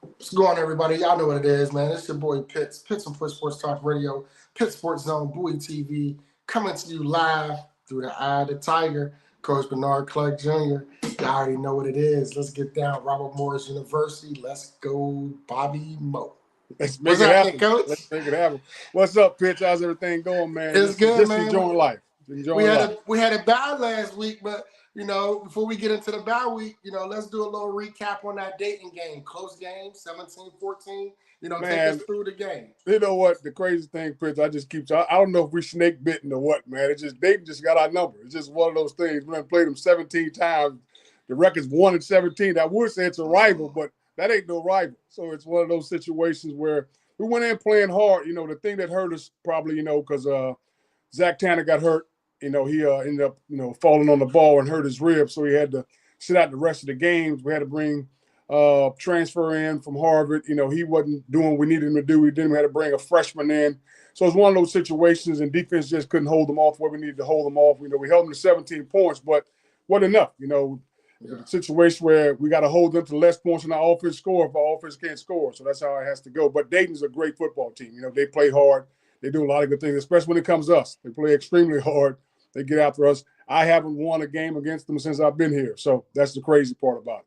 What's going on, everybody? Y'all know what it is, man. It's your boy Pitts, Pitts and Push Sports Talk Radio, Pitt Sports Zone, Bowie TV, coming to you live through the eye of the tiger. Coach Bernard Clark Jr. Y'all already know what it is. Let's get down. Robert Morris University. Let's go, Bobby Mo. Let's make What's it happening, happen. Coach? Let's make it happen. What's up, Pitch? How's everything going, man? It's good, Just man. enjoying life. We had a bye last week, but before we get into the bye week, let's do a little recap on that Dayton game. Close game, 17-14. Man, take us through the game. You know what? The crazy thing, Pitch, I don't know if we snake bitten or what, man. Dayton just got our number. It's just one of those things. We done played them 17 times. The record's 1-17. I would say it's a rival, but that ain't no rival. So it's one of those situations where we went in playing hard. The thing that hurt us probably, because Zach Tanner got hurt. He ended up, falling on the ball and hurt his rib, so he had to sit out the rest of the games. We had to bring transfer in from Harvard. He wasn't doing what we needed him to do. We had to bring a freshman in. So it's one of those situations, and defense just couldn't hold them off where we needed to hold them off. We held them to 17 points, but wasn't enough. A situation where we got to hold them to less points than our offense score if our offense can't score. So that's how it has to go. But Dayton's a great football team. They play hard. They do a lot of good things, especially when it comes to us. They play extremely hard. They get after us. I haven't won a game against them since I've been here. So that's the crazy part about it.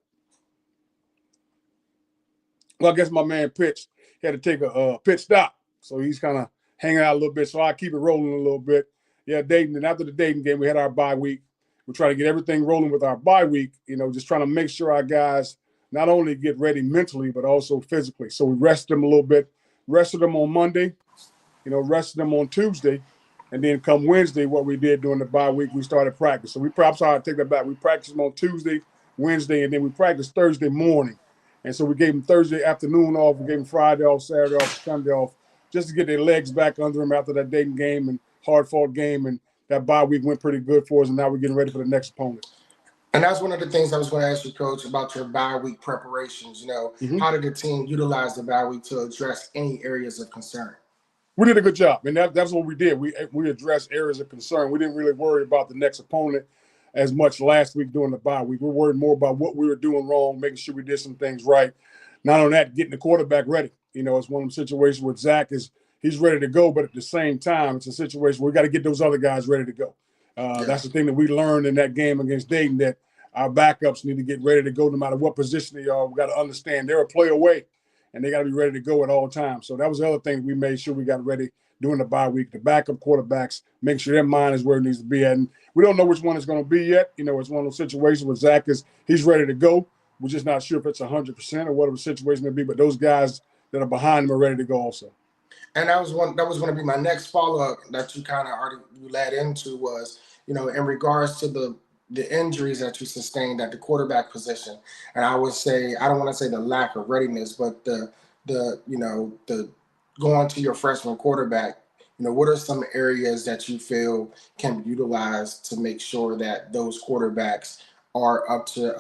Well, I guess my man Pitch had to take a pit stop. So he's kind of hanging out a little bit. So I keep it rolling a little bit. Yeah, Dayton. And after the Dayton game, we had our bye week. We're trying to get everything rolling with our bye week, just trying to make sure our guys not only get ready mentally, but also physically. So we rested them a little bit, rested them on Monday, rested them on Tuesday. And then come Wednesday, what we did during the bye week, we started practice. So I'm sorry, I take that back. We practiced them on Tuesday, Wednesday, and then we practiced Thursday morning. And so we gave them Thursday afternoon off. We gave them Friday off, Saturday off, Sunday off, just to get their legs back under them after that Dayton game and hard-fought game. And that bye week went pretty good for us, and now we're getting ready for the next opponent. And that's one of the things I was going to ask you, Coach, about your bye week preparations. How did the team utilize the bye week to address any areas of concern? We did a good job, and that's what we did. We addressed areas of concern. We didn't really worry about the next opponent as much last week during the bye week. We were worried more about what we were doing wrong, making sure we did some things right. Not only that, getting the quarterback ready. It's one of them situations where Zach he's ready to go, but at the same time, it's a situation where we got to get those other guys ready to go. That's the thing that we learned in that game against Dayton, that our backups need to get ready to go no matter what position they are. We got to understand they're a play away, and they got to be ready to go at all times. So that was the other thing we made sure we got ready during the bye week. The backup quarterbacks, make sure their mind is where it needs to be at. And we don't know which one it's going to be yet. It's one of those situations where Zach he's ready to go. We're just not sure if it's 100% or whatever the situation may be. But those guys that are behind him are ready to go also. And that was going to be my next follow-up that you kind of already led into was, in regards to the injuries that you sustained at the quarterback position. And I would say, I don't want to say the lack of readiness, but the going to your freshman quarterback, what are some areas that you feel can be utilized to make sure that those quarterbacks are up to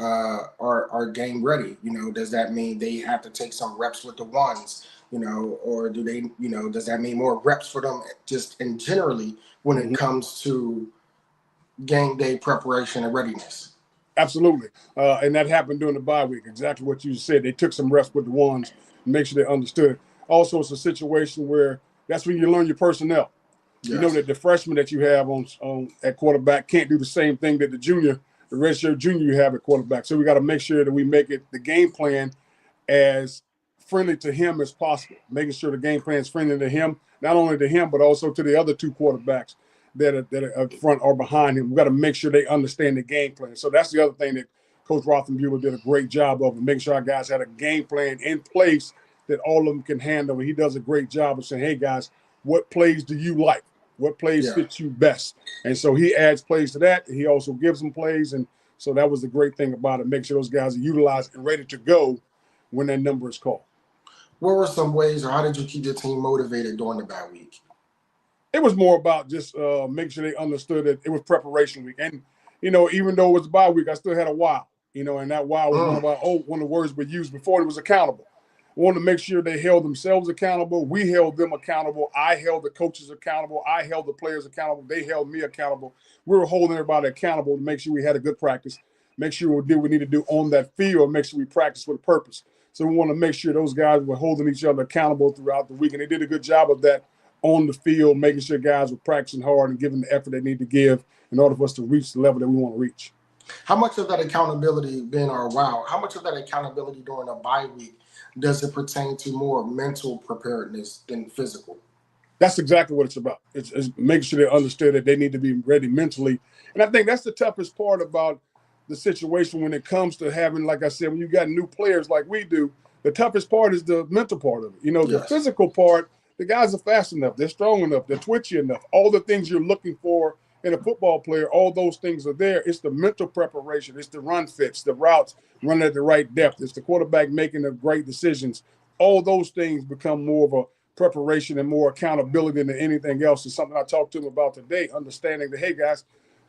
are game ready? Does that mean they have to take some reps with the ones? Or do they, does that mean more reps for them just in generally when it comes to game day preparation and readiness? Absolutely. And that happened during the bye week. Exactly what you said. They took some reps with the ones and make sure they understood. Also, it's a situation where that's when you learn your personnel. Yes. You know that the freshman that you have on at quarterback can't do the same thing that the redshirt junior you have at quarterback. So we got to make sure that we make it the game plan as friendly to him as possible, making sure the game plan is friendly to him, not only to him, but also to the other two quarterbacks that are up front or behind him. We got to make sure they understand the game plan. So that's the other thing that Coach Rothenbuehler did a great job of, making sure our guys had a game plan in place that all of them can handle. And he does a great job of saying, hey, guys, what plays do you like? What plays fit you best? And so he adds plays to that. He also gives them plays. And so that was the great thing about it, make sure those guys are utilized and ready to go when that number is called. What were some ways, or how did you keep your team motivated during the bye week? It was more about just making sure they understood that it was preparation week. And, even though it was the bye week, I still had a while, and that while was one of the words we used before. It was accountable. I wanted to make sure they held themselves accountable. We held them accountable. I held the coaches accountable. I held the players accountable. They held me accountable. We were holding everybody accountable to make sure we had a good practice, make sure we do what we need to do on that field, make sure we practice with a purpose. So we want to make sure those guys were holding each other accountable throughout the week, and they did a good job of that on the field, making sure guys were practicing hard and giving the effort they need to give in order for us to reach the level that we want to reach. How much of that accountability, Ben, or wow, how much of that accountability during a bye week does it pertain to more mental preparedness than physical? That's exactly what it's about. It's making sure they understand that they need to be ready mentally. And I think that's the toughest part about the situation when it comes to having, like I said, when you got new players like we do, the toughest part is the mental part of it. The Yes. physical part, the guys are fast enough, they're strong enough, they're twitchy enough. All the things you're looking for in a football player, all those things are there. It's the mental preparation, it's the run fits, the routes, running at the right depth, it's the quarterback making the great decisions. All those things become more of a preparation and more accountability than anything else. Is something I talked to him about today, understanding that, hey, guys,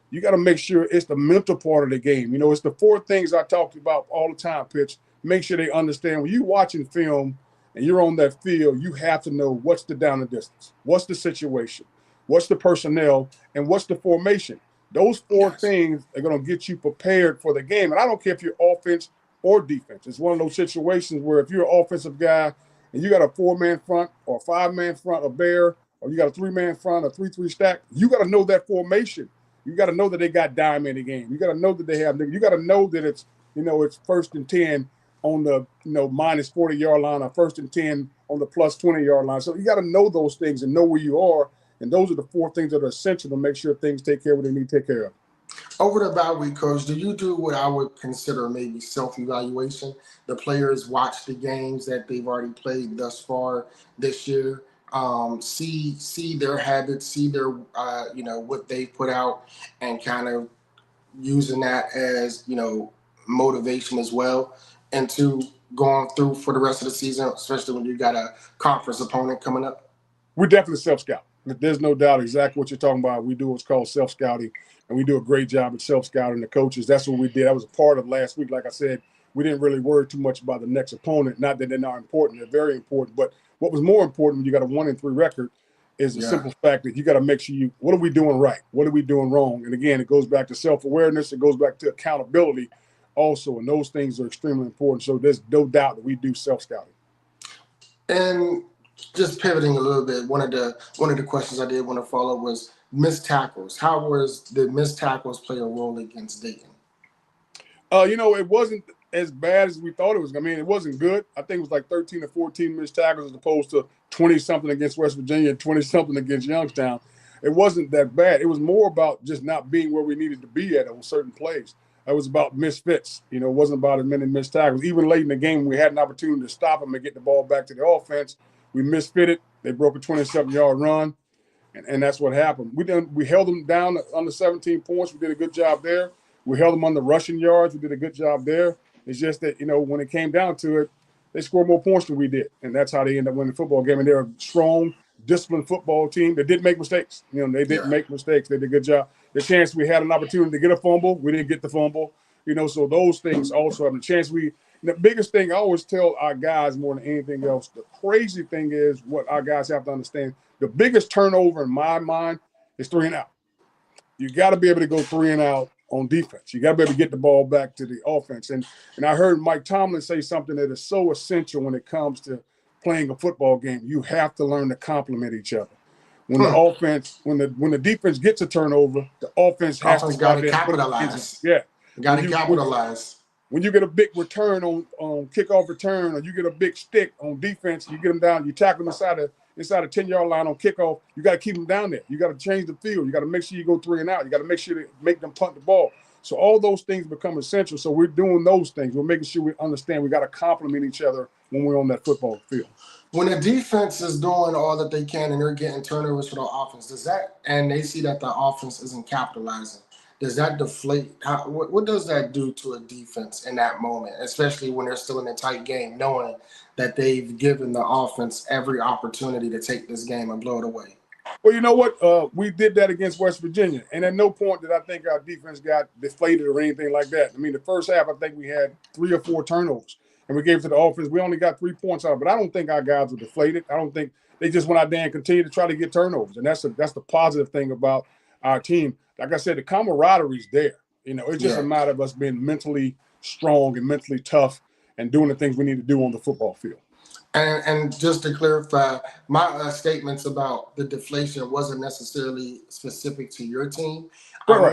you got to make sure it's the mental part of the game. It's the four things I talked about all the time, Pitch. Make sure they understand when you're watching film and you're on that field, you have to know what's the down and distance, what's the situation, what's the personnel, and what's the formation. Those four Yes. things are going to get you prepared for the game. And I don't care if you're offense or defense. It's one of those situations where if you're an offensive guy and you got a 4-man front or a 5-man front, a bear, or you got a 3-man front, a 3-3 stack, you got to know that formation. You got to know that they got dime in the game. You got to know that they have. You got to know that it's first and 10 on the minus 40-yard line, or first and 10 on the plus 20-yard line. So you got to know those things and know where you are. And those are the four things that are essential to make sure things take care of what they need to take care of. Over the bye week, Coach, do you do what I would consider maybe self-evaluation? The players watch the games that they've already played thus far this year, see their habits, see their what they put out, and kind of using that as motivation as well into going through for the rest of the season, especially when you got a conference opponent coming up. We're definitely self-scout. There's no doubt exactly what you're talking about. We do what's called self-scouting, and we do a great job at self-scouting the coaches. That's what we did. That was a part of last week. Like I said, we didn't really worry too much about the next opponent. Not that they're not important. They're very important. But what was more important when you got a 1-3 record is the simple fact that you got to make sure what are we doing right? What are we doing wrong? And again, it goes back to self-awareness. It goes back to accountability also. And those things are extremely important. So there's no doubt that we do self-scouting. And just pivoting a little bit, one of the questions I did want to follow was missed tackles. How was the missed tackles play a role against Dayton? It wasn't as bad as we thought it was. I mean, it wasn't good. I think it was like 13 or 14 missed tackles as opposed to 20-something against West Virginia and 20-something against Youngstown. It wasn't that bad. It was more about just not being where we needed to be at on certain plays. It was about misfits. It wasn't about as many missed tackles. Even late in the game, we had an opportunity to stop them and get the ball back to the offense. We misfitted. They broke a 27-yard run, and that's what happened. We held them down under 17 points. We did a good job there. We held them on the rushing yards. We did a good job there. It's just that, when it came down to it, they scored more points than we did. And that's how they ended up winning the football game. And they're a strong, disciplined football team that didn't make mistakes. They didn't make mistakes. They did a good job. The chance we had an opportunity to get a fumble, we didn't get the fumble. So those things also have the chance the biggest thing I always tell our guys more than anything else, the crazy thing is what our guys have to understand. The biggest turnover in my mind is 3 and out. You got to be able to go 3 and out on defense. You got to be able to get the ball back to the offense. And I heard Mike Tomlin say something that is so essential when it comes to playing a football game. You have to learn to complement each other. When the offense, when the defense gets a turnover, the offense has to got to capitalize. Yeah. Got to capitalize. When you get a big return on kickoff return, or you get a big stick on defense, you get them down, you tackle them inside a 10-yard line on kickoff, you got to keep them down there. You got to change the field. You got to make sure you go 3 and out. You got to make sure to make them punt the ball. So all those things become essential. So we're doing those things. We're making sure we understand we got to complement each other when we're on that football field. When the defense is doing all that they can and they're getting turnovers for the offense, and they see that the offense isn't capitalizing, does that deflate? What does that do to a defense in that moment, especially when they're still in a tight game, knowing that they've given the offense every opportunity to take this game and blow it away? Well, you know what? We did that against West Virginia, and at no point did I think our defense got deflated or anything like that. I mean, the first half, I think we had 3 or 4 turnovers, and we gave it to the offense. We only got 3 points out, but I don't think our guys were deflated. I don't think they just went out there and continued to try to get turnovers, and that's the positive thing about our team. Like I said, the camaraderie is there. It's just a Yeah. matter of us being mentally strong and mentally tough and doing the things we need to do on the football field. And just to clarify, my statements about the deflation wasn't necessarily specific to your team. Right, right.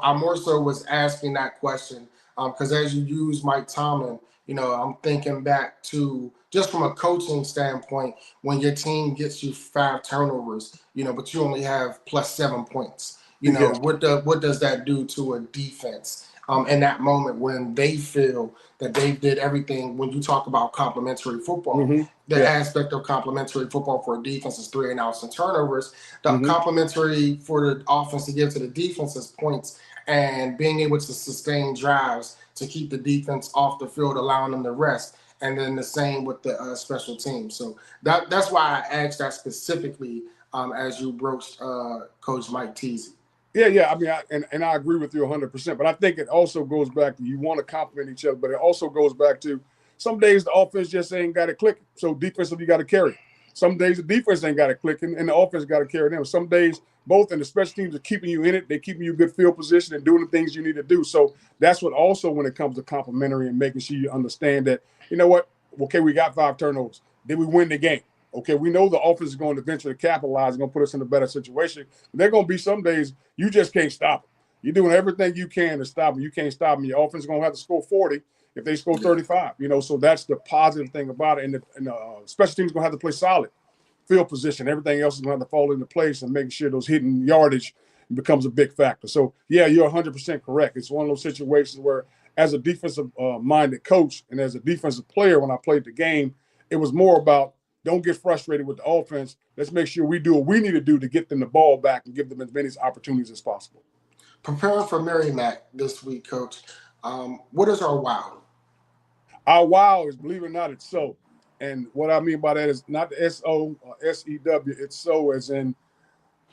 I more so was asking that question because as you use Mike Tomlin, I'm thinking back to just from a coaching standpoint when your team gets you 5 turnovers, but you only have plus 7 points. Yes. What does that do to a defense in that moment when they feel that they did everything? When you talk about complementary football, Mm-hmm. the Yeah. aspect of complementary football for a defense is 3 and outs and turnovers. The Mm-hmm. complementary for the offense to give to the defense is points and being able to sustain drives to keep the defense off the field, allowing them to rest. And then the same with the special teams. So that's why I asked that specifically as you broached Coach Mike Teasy. Yeah, yeah. I mean, and I agree with you 100%. But I think it also goes back to you want to compliment each other, but it also goes back to some days the offense just ain't got it clicking. So defensively, you got to carry it. Some days the defense ain't got it clicking, and the offense got to carry them. Some days both and the special teams are keeping you in it. They're keeping you good field position and doing the things you need to do. So that's what also when it comes to complimentary and making sure you understand that, you know what, okay, we got 5 turnovers. Did we win the game? Okay, we know the offense is going to eventually capitalize, going to put us in a better situation. There are going to be some days you just can't stop them. You're doing everything you can to stop them. You can't stop them. Your offense is going to have to score 40 if they score 35. So that's the positive thing about it. And the special teams is going to have to play solid field position. Everything else is going to have to fall into place and making sure those hitting yardage becomes a big factor. So, yeah, you're 100% correct. It's one of those situations where as a defensive-minded coach and as a defensive player when I played the game, it was more about don't get frustrated with the offense. Let's make sure we do what we need to do to get them the ball back and give them as many opportunities as possible. Preparing for Merrimack this week, Coach. What is our wow? Our wow is, believe it or not, it's so. And what I mean by that is not the S-O or S-E-W. It's so as in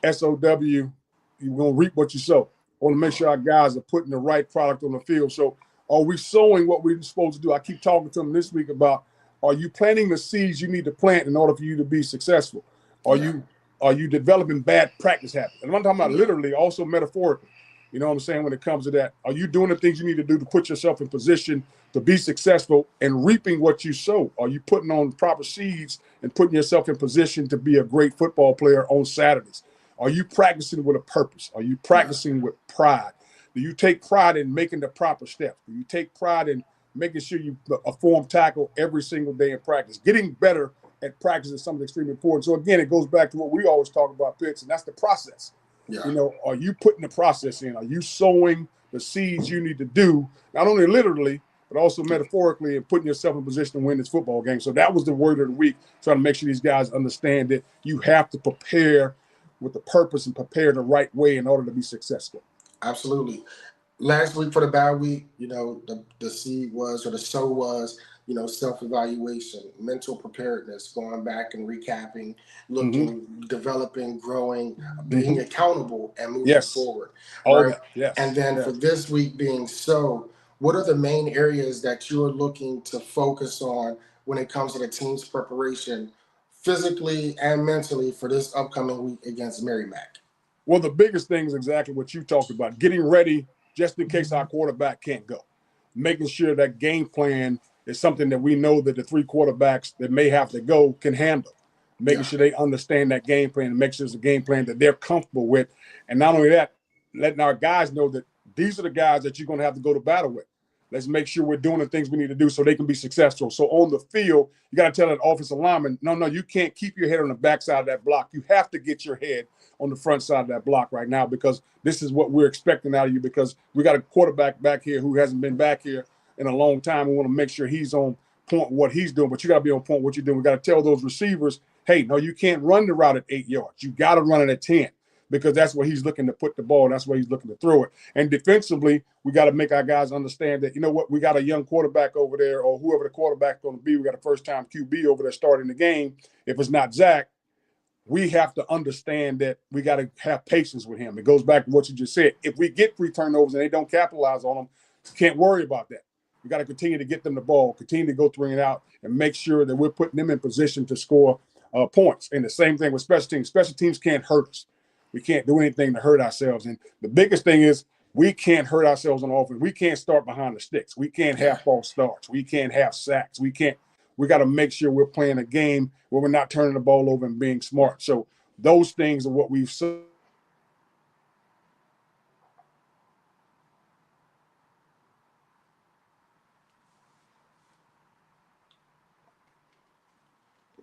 SOW. You're going to reap what you sow. I want to make sure our guys are putting the right product on the field. So are we sowing what we're supposed to do? I keep talking to them this week about, are you planting the seeds you need to plant in order for you to be successful? Are Yeah. you developing bad practice habits? And I'm talking about Yeah. literally, also metaphorically. You know what I'm saying? When it comes to that, are you doing the things you need to do to put yourself in position to be successful and reaping what you sow? Are you putting on proper seeds and putting yourself in position to be a great football player on Saturdays? Are you practicing with a purpose? Are you Yeah. practicing with pride? Do you take pride in making the proper steps? Do you take pride in making sure you form tackle every single day in practice? Getting better at practice is something extremely important. So again, it goes back to what we always talk about, Pitts, and that's the process. Yeah. Are you putting the process in? Are you sowing the seeds you need to do, not only literally, but also metaphorically, and putting yourself in position to win this football game? So that was the word of the week, trying to make sure these guys understand that you have to prepare with the purpose and prepare the right way in order to be successful. Absolutely. Last week for the bye week, the seed was or the show was, self-evaluation, mental preparedness, going back and recapping, Mm-hmm. looking, developing, growing, being Mm-hmm. accountable and moving Yes. forward, All right? that. Yes. And then for Yes. this week being so, what are the main areas that you're looking to focus on when it comes to the team's preparation physically and mentally for this upcoming week against Merrimack? Well, the biggest thing is exactly what you talked about, getting ready just in case our quarterback can't go. Making sure that game plan is something that we know that the 3 quarterbacks that may have to go can handle. Making Yeah. sure they understand that game plan and make sure it's a game plan that they're comfortable with. And not only that, letting our guys know that these are the guys that you're going to have to go to battle with. Let's make sure we're doing the things we need to do so they can be successful. So on the field, you got to tell that offensive lineman, no, you can't keep your head on the backside of that block. You have to get your head on the front side of that block right now because this is what we're expecting out of you because we got a quarterback back here who hasn't been back here in a long time. We want to make sure he's on point what he's doing, but you got to be on point what you're doing. We got to tell those receivers, hey, no, you can't run the route at 8 yards. You got to run it at 10 because that's where he's looking to put the ball and that's where he's looking to throw it. And defensively, we got to make our guys understand that, you know what, we got a young quarterback over there or whoever the quarterback's going to be. We got a first-time QB over there starting the game. If it's not Zach, we have to understand that we got to have patience with him. It goes back to what you just said. If we get 3 turnovers and they don't capitalize on them, can't worry about that. We got to continue to get them the ball, continue to go 3 and out, and make sure that we're putting them in position to score points. And the same thing with special teams. Special teams can't hurt us. We can't do anything to hurt ourselves. And the biggest thing is we can't hurt ourselves on offense. We can't start behind the sticks. We can't Yeah. have false starts. We can't have sacks. We can't. We got to make sure we're playing a game where we're not turning the ball over and being smart. So those things are what we've seen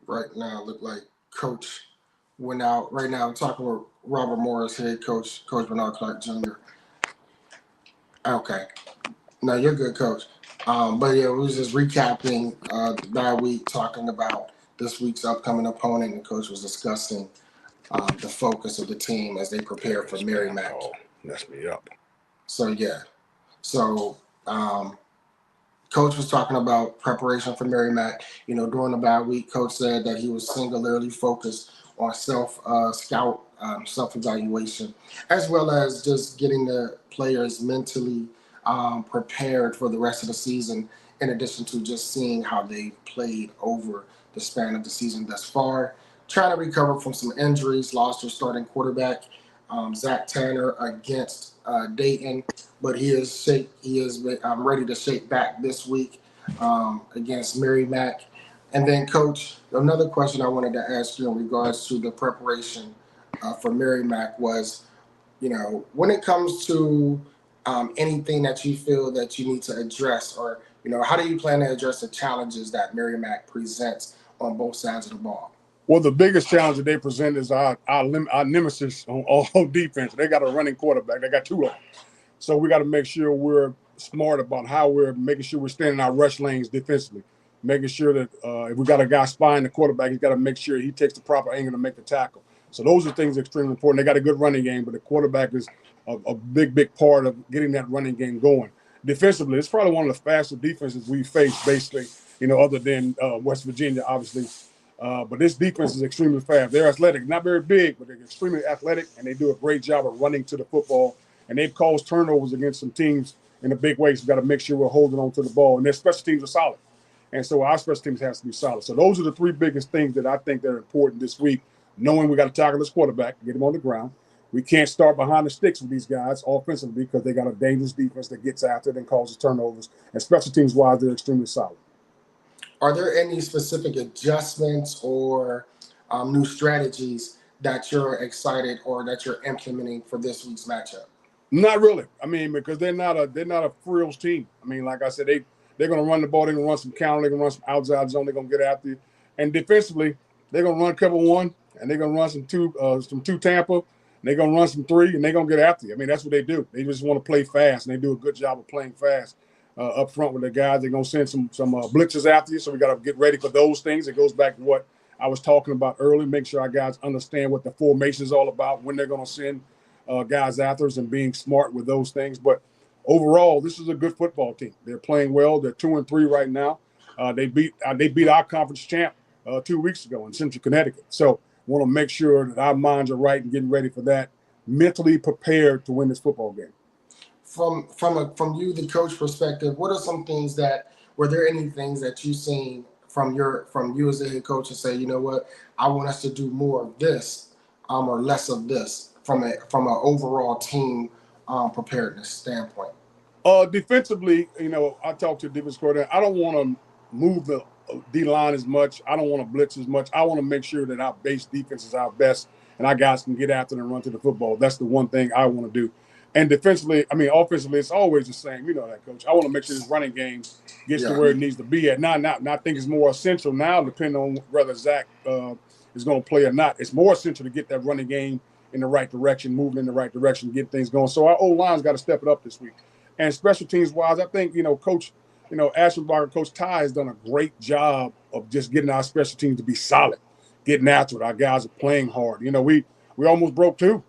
Right now, look like Coach went out. Right now, I'm talking with Robert Morris, head coach, Coach Bernard Clark Jr. Okay. No, you're good, Coach. But yeah, we was just recapping the bye week, talking about this week's upcoming opponent, and Coach was discussing the focus of the team as they prepare for Merrimack. mess me up. So yeah, so Coach was talking about preparation for Merrimack. During the bye week, Coach said that he was singularly focused on scout, self evaluation, as well as just getting the players mentally prepared for the rest of the season. In addition to just seeing how they played over the span of the season thus far, trying to recover from some injuries, lost their starting quarterback, Zach Tanner against Dayton, but he is ready to shake back this week against Merrimack. And then, Coach, another question I wanted to ask you in regards to the preparation for Merrimack was, when it comes to anything that you feel that you need to address, or how do you plan to address the challenges that Merrimack presents on both sides of the ball? Well, the biggest challenge that they present is our nemesis on all defense. They got a running quarterback. They got two of them. So we got to make sure we're smart about how we're making sure we're staying in our rush lanes defensively, making sure that if we got a guy spying the quarterback, he's got to make sure he takes the proper angle to make the tackle. So those are things extremely important. They got a good running game, but the quarterback is a big part of getting that running game going. Defensively, it's probably one of the fastest defenses we faced, basically, other than West Virginia, obviously. But this defense is extremely fast. They're athletic, not very big, but they're extremely athletic, and they do a great job of running to the football. And they've caused turnovers against some teams in a big way. So we've got to make sure we're holding on to the ball. And their special teams are solid. And so our special teams has to be solid. So those are the three biggest things that I think that are important this week, knowing we got to tackle this quarterback, get him on the ground. We can't start behind the sticks with these guys offensively because they got a dangerous defense that gets after it and causes turnovers. And special teams wise, they're extremely solid. Are there any specific adjustments or new strategies that you're excited or that you're implementing for this week's matchup? Not really. I mean, because they're not a frills team. I mean, like I said, they're going to run the ball. They're going to run some counter. They're going to run some outside zone. They're going to get after you. And defensively, they're going to run cover one, and they're going to run some two Tampa. And they're going to run some three, and they're going to get after you. I mean, that's what they do. They just want to play fast, and they do a good job of playing fast up front with the guys. They're going to send some blitzes after you, so we got to get ready for those things. It goes back to what I was talking about earlier. Make sure our guys understand what the formation is all about, when they're going to send guys after us, and being smart with those things. But overall, this is a good football team. They're playing well. They're 2-3 right now. They beat our conference champ 2 weeks ago in Central Connecticut. So want to make sure that our minds are right and getting ready for that, mentally prepared to win this football game. From you, the coach perspective, what are some things that were there any things that you seen from you as a head coach and say, you know what, I want us to do more of this, or less of this from an overall team preparedness standpoint? Defensively, I talked to the defense coordinator. I don't want to move the D line as much. I don't want to blitz as much. I want to make sure that our base defense is our best and our guys can get after and run to the football. That's the one thing I want to do. And offensively, it's always the same. You know that, Coach. I want to make sure this running game gets to where it needs to be at. Now, I think it's more essential now, depending on whether Zach is going to play or not. It's more essential to get that running game in the right direction, moving in the right direction, get things going. So our O-line's got to step it up this week. And special teams wise, I think, Coach, Ashenbacher, Coach Ty has done a great job of just getting our special teams to be solid, getting after it. Our guys are playing hard. We almost broke two.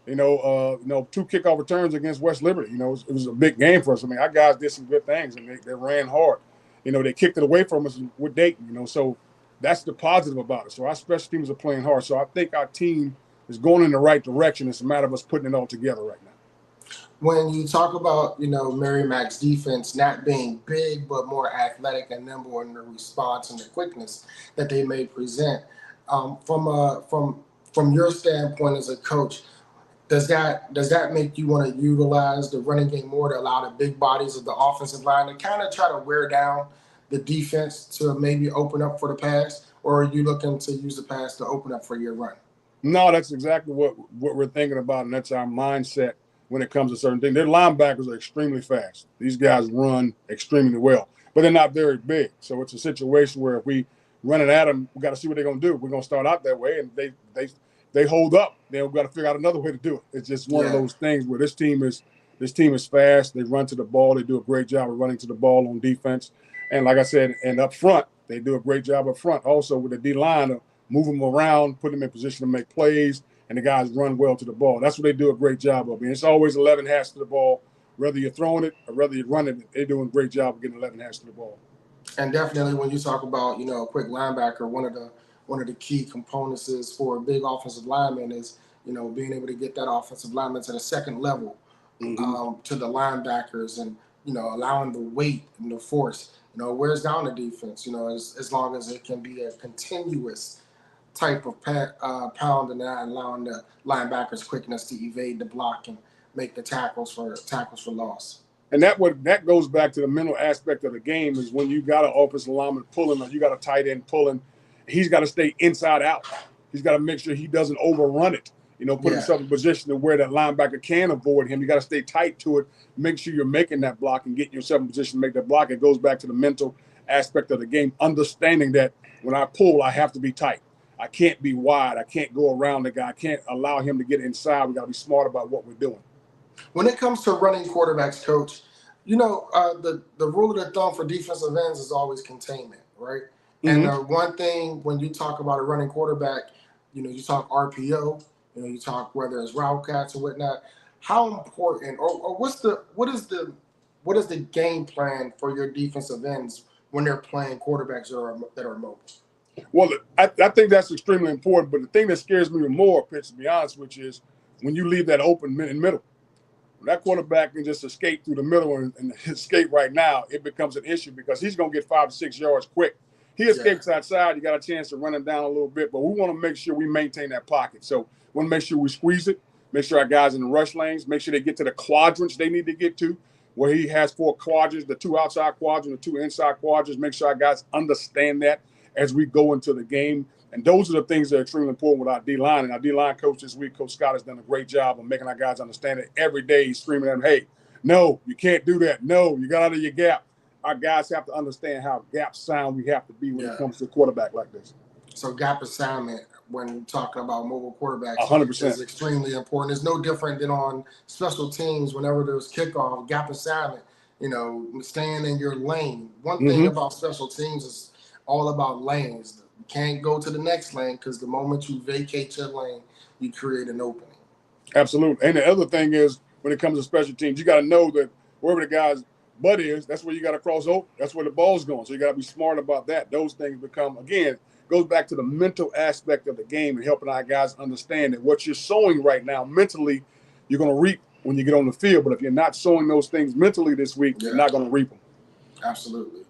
Two kickoff returns against West Liberty. It was a big game for us. I mean, our guys did some good things, and they ran hard. They kicked it away from us with Dayton. So that's the positive about it. So our special teams are playing hard. So I think our team is going in the right direction. It's a matter of us putting it all together right now. When you talk about, Merrimack's defense not being big but more athletic and nimble in the response and the quickness that they may present, from your standpoint as a coach, Does that make you want to utilize the running game more to allow the big bodies of the offensive line to kind of try to wear down the defense to maybe open up for the pass, or are you looking to use the pass to open up for your run? No, that's exactly what we're thinking about, and that's our mindset when it comes to certain things. Their linebackers are extremely fast. These guys run extremely well, but they're not very big. So it's a situation where if we run it at them, we got to see what they're going to do. We're going to start out that way, and they hold up. Then we've got to figure out another way to do it. It's just one of Yeah. those things where this team is fast. They run to the ball. They do a great job of running to the ball on defense, and like I said, and up front, they do a great job up front also with the D line, move them around, put them in position to make plays, and the guys run well to the ball. That's what they do a great job of. And it's always 11 hands to the ball, whether you're throwing it or whether you're running it. They're doing a great job of getting 11 hands to the ball. And definitely when you talk about, a quick linebacker, one of the key components is for a big offensive lineman is, being able to get that offensive lineman to the second level, Mm-hmm. to the linebackers, and allowing the weight and the force, wears down the defense, as long as it can be a continuous type of pound, and not allowing the linebackers quickness to evade the block and make the tackles for loss. And that goes back to the mental aspect of the game is when you got an offensive lineman pulling or you got a tight end pulling, he's got to stay inside out. He's got to make sure he doesn't overrun it. Put Yeah. himself in position to where that linebacker can avoid him. You got to stay tight to it, make sure you're making that block and getting yourself in position to make that block. It goes back to the mental aspect of the game, understanding that when I pull, I have to be tight. I can't be wide. I can't go around the guy. I can't allow him to get inside. We got to be smart about what we're doing. When it comes to running quarterbacks, coach, the rule of the thumb for defensive ends is always containment, right? And Mm-hmm. one thing when you talk about a running quarterback, you talk RPO, you talk whether it's route cuts or whatnot. How important, or what is the game plan for your defensive ends when they're playing quarterbacks that are mobile? Well, I think that's extremely important. But the thing that scares me more, Pitch, to be honest with you, is when you leave that open in middle. When that quarterback can just escape through the middle and escape right now, it becomes an issue because he's going to get 5 to 6 yards quick. He Yeah. escapes outside. You got a chance to run him down a little bit, but we want to make sure we maintain that pocket. So we want to make sure we squeeze it, make sure our guys in the rush lanes, make sure they get to the quadrants they need to get to, where he has 4 quadrants, the 2 outside quadrants, the 2 inside quadrants. Make sure our guys understand that as we go into the game. And those are the things that are extremely important with our D-line. And our D-line coach this week, Coach Scott, has done a great job of making our guys understand it. Every day he's screaming at them, hey, no, you can't do that. No, you got out of your gap. Our guys have to understand how gap sound we have to be when it comes to a quarterback like this. So gap assignment, when talking about mobile quarterbacks, 100%. is extremely important. It's no different than on special teams whenever there's kickoff, gap assignment, staying in your lane. One thing about special teams is all about lanes. You can't go to the next lane because the moment you vacate your lane, you create an opening. Absolutely. And the other thing is when it comes to special teams, you got to know that wherever the guy's butt is, that's where you got to cross over. That's where the ball's going. So you got to be smart about that. Those things become, again, goes back to the mental aspect of the game and helping our guys understand that what you're sowing right now mentally, you're going to reap when you get on the field. But if you're not sowing those things mentally this week, you're not going to reap them. Absolutely.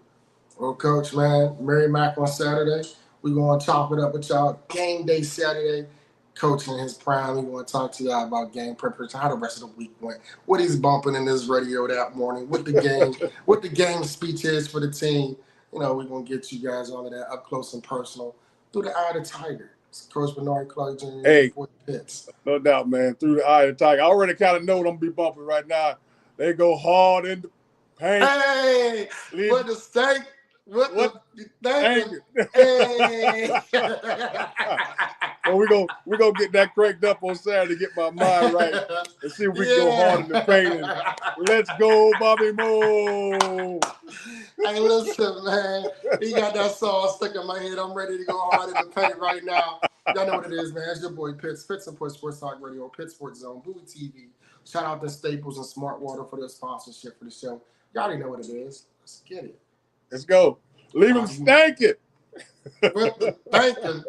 Well, Coach, man, Merrimack on Saturday. We're going to chop it up with y'all. Game day Saturday. Coach in his prime. We want to talk to y'all about game preparation, how the rest of the week went, what he's bumping in his radio that morning, what the game speech is for the team. We're going to get you guys all of that up close and personal through the eye of the tiger. It's Coach Bernard Clark Jr. Hey, Pitts. No doubt, man. Through the eye of the tiger. I already kind of know what I'm going to be bumping right now. They go hard in the paint. Hey, what the steak? What the thank you? Hey. Well, we're gonna get that cranked up on Saturday, get my mind right, and see if we can go hard in the paint. And let's go, Bobby Moore. Hey, listen, man. He got that sauce stuck in my head. I'm ready to go hard in the paint right now. Y'all know what it is, man. It's your boy Pitts and Push Sports Talk Radio, Pitt Sports Zone, Bowie TV. Shout out to Staples and Smart Water for their sponsorship for the show. Y'all already know what it is. Let's get it. Let's go. Leave him stank it. Thank you.